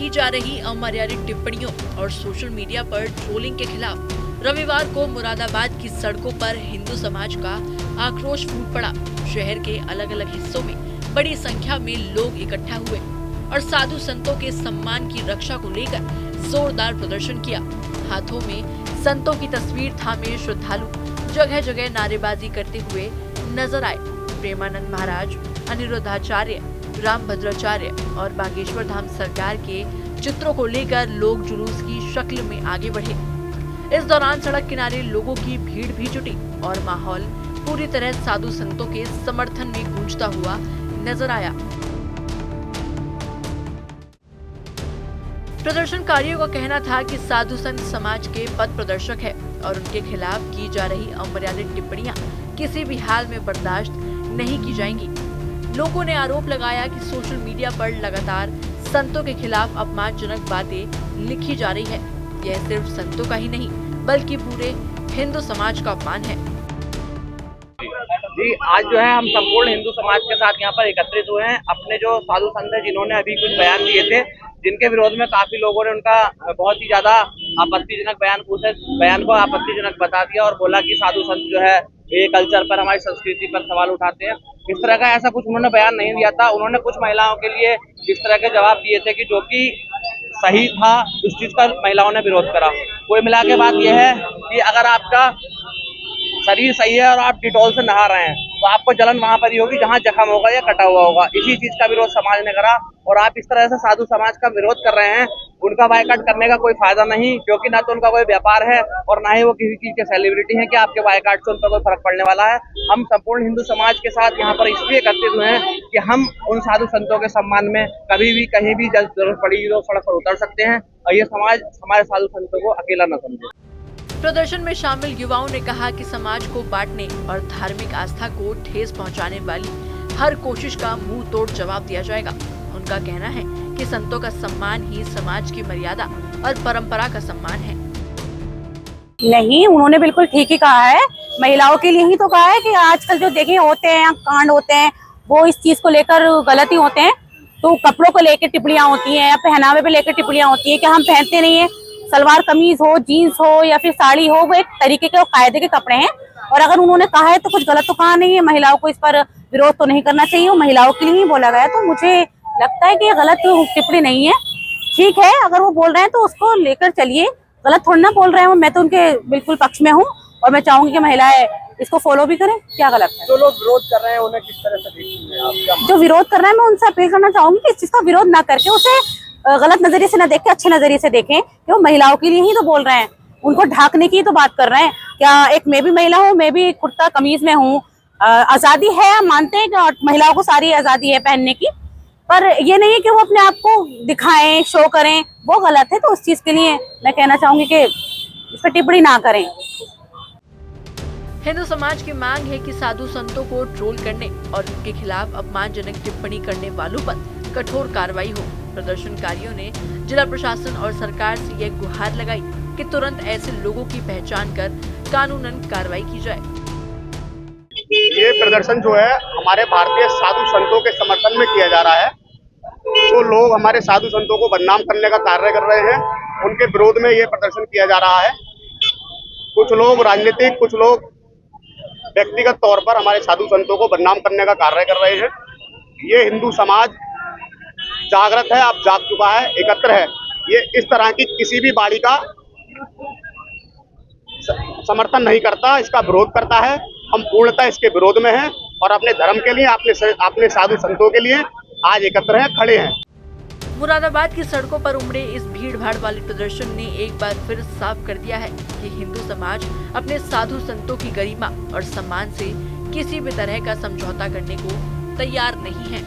की जा रही अमर्यादित टिप्पणियों और सोशल मीडिया पर ट्रोलिंग के खिलाफ रविवार को मुरादाबाद की सड़कों पर हिंदू समाज का आक्रोश फूट पड़ा। शहर के अलग अलग हिस्सों में बड़ी संख्या में लोग इकट्ठा हुए और साधु संतों के सम्मान की रक्षा को लेकर जोरदार प्रदर्शन किया। हाथों में संतों की तस्वीर थामे श्रद्धालु जगह जगह नारेबाजी करते हुए नजर आए। प्रेमानंद महाराज, अनिरुद्धाचार्य, रामभद्राचार्य और बागेश्वर धाम सरकार के चित्रों को लेकर लोग जुलूस की शक्ल में आगे बढ़े। इस दौरान सड़क किनारे लोगों की भीड़ भी जुटी और माहौल पूरी तरह साधु संतों के समर्थन में गूंजता हुआ नजर आया। प्रदर्शनकारियों का कहना था कि साधु संत समाज के पथ प्रदर्शक है और उनके खिलाफ की जा रही अमर्यादित टिप्पणियां किसी भी हाल में बर्दाश्त नहीं की जाएंगी। लोगों ने आरोप लगाया कि सोशल मीडिया पर लगातार संतों के खिलाफ अपमानजनक बातें लिखी जा रही है। यह सिर्फ संतों का ही नहीं बल्कि पूरे हिंदू समाज का अपमान है। जी, आज जो है हम संपूर्ण हिंदू समाज के साथ यहाँ पर एकत्रित हुए हैं। अपने जो साधु संत है जिन्होंने अभी कुछ बयान दिए थे, जिनके विरोध में काफी लोगों ने उनका बहुत ही ज्यादा आपत्तिजनक बयान को आपत्तिजनक बता दिया और बोला कि साधु संत जो है ये कल्चर पर, हमारी संस्कृति पर सवाल उठाते हैं। इस तरह का ऐसा कुछ उन्होंने बयान नहीं दिया था। उन्होंने कुछ महिलाओं के लिए इस तरह के जवाब दिए थे कि जो कि सही था, उस चीज का महिलाओं ने विरोध करा। कोई मिला के बात यह है कि अगर आपका शरीर सही है और आप डिटॉल से नहा रहे हैं तो आपको जलन वहां पर ही होगी जहां जख्म होगा या कटा हुआ होगा। इसी चीज का विरोध समाज ने करा और आप इस तरह से साधु समाज का विरोध कर रहे हैं। उनका बायकॉट करने का कोई फायदा नहीं, क्योंकि ना तो उनका कोई व्यापार है और ना ही वो किसी चीज के सेलिब्रिटी हैं कि आपके बायकॉट से उन पर कोई फर्क पड़ने वाला है। हम संपूर्ण हिंदू समाज के साथ यहाँ पर इसलिए एकत्रित हुए हैं कि हम उन साधु संतों के सम्मान में कभी भी कहीं भी जरूरत पड़ी तो सड़क पर उतर सकते हैं और ये समाज हमारे साधु संतों को अकेला न समझे। प्रदर्शन में शामिल युवाओं ने कहा कि समाज को बांटने और धार्मिक आस्था को ठेस पहुंचाने वाली हर कोशिश का मुंह तोड़ जवाब दिया जाएगा। उनका कहना है कि संतों का सम्मान ही समाज की मर्यादा और परंपरा का सम्मान है। नहीं, उन्होंने बिल्कुल ठीक ही कहा है। महिलाओं के लिए ही तो कहा है कि आजकल जो देखे होते हैं कांड होते हैं वो इस चीज को लेकर गलत ही होते हैं। तो कपड़ों को लेकर टिप्पणियां होती हैं या पहनावे पे लेकर टिप्पणियां होती है कि हम पहनते नहीं है। सलवार कमीज हो, जीन्स हो या फिर साड़ी हो, वो एक तरीके के कायदे के कपड़े हैं और अगर उन्होंने कहा है तो कुछ गलत तो कहा नहीं है। महिलाओं को इस पर विरोध तो नहीं करना चाहिए, वो महिलाओं के लिए ही बोला गया। तो मुझे लगता है कि ये गलत टिप्पणी नहीं है। ठीक है, अगर वो बोल रहे हैं तो उसको लेकर चलिए, गलत थोड़ी ना बोल रहे हैं। मैं तो उनके बिल्कुल पक्ष में हूँ और मैं चाहूंगी कि महिलाएं इसको फॉलो भी करें। क्या गलत है? जो लोग विरोध कर रहे हैं उन्हें किस तरह से देखते हैं? जो विरोध कर रहे हैं मैं उनसे अपील करना चाहूंगी कि इस चीज का विरोध ना करके उसे गलत नजरिए से न देख के अच्छे नजरिए से देखें कि वो महिलाओं के लिए ही तो बोल रहे हैं, उनको ढाकने की तो बात कर रहे हैं। क्या एक मैं भी महिला हूँ, मैं भी कुर्ता कमीज में हूँ, आजादी है, हम मानते हैं कि महिलाओं को सारी आजादी है पहनने की, पर ये नहीं है कि वो अपने आप को दिखाएं, शो करें, वो गलत है। तो उस चीज के लिए मैं कहना चाहूंगी कि इस पर टिप्पणी ना करें। हिंदू समाज की मांग है कि साधु संतों को ट्रोल करने और उनके खिलाफ अपमानजनक टिप्पणी करने वालों पर कठोर कार्रवाई हो। प्रदर्शनकारियों ने जिला प्रशासन और सरकार से यह गुहार लगाई कि तुरंत ऐसे लोगों की पहचान कर कानूनन कार्रवाई की जाए। ये प्रदर्शन जो है हमारे भारतीय साधु संतों के समर्थन में किया जा रहा है। जो लोग हमारे साधु संतों को बदनाम करने का कार्य कर रहे हैं उनके विरोध में ये प्रदर्शन किया जा रहा है। कुछ लोग राजनीतिक, कुछ लोग व्यक्तिगत तौर पर हमारे साधु संतों को बदनाम करने का कार्य कर रहे हैं। ये हिंदू समाज जागृत है, अब जाग चुका है, एकत्र है। ये इस तरह की किसी भी बाड़ी का समर्थन नहीं करता, इसका विरोध करता है। हम पूर्णतः इसके विरोध में हैं और अपने धर्म के लिए, अपने साधु संतों के लिए आज एकत्र हैं, खड़े हैं। मुरादाबाद की सड़कों पर उमड़े इस भीड़-भाड़ वाले प्रदर्शन ने एक बार फिर साफ कर दिया है कि हिंदू समाज अपने साधु संतों की गरिमा और सम्मान से किसी भी तरह का समझौता करने को तैयार नहीं है।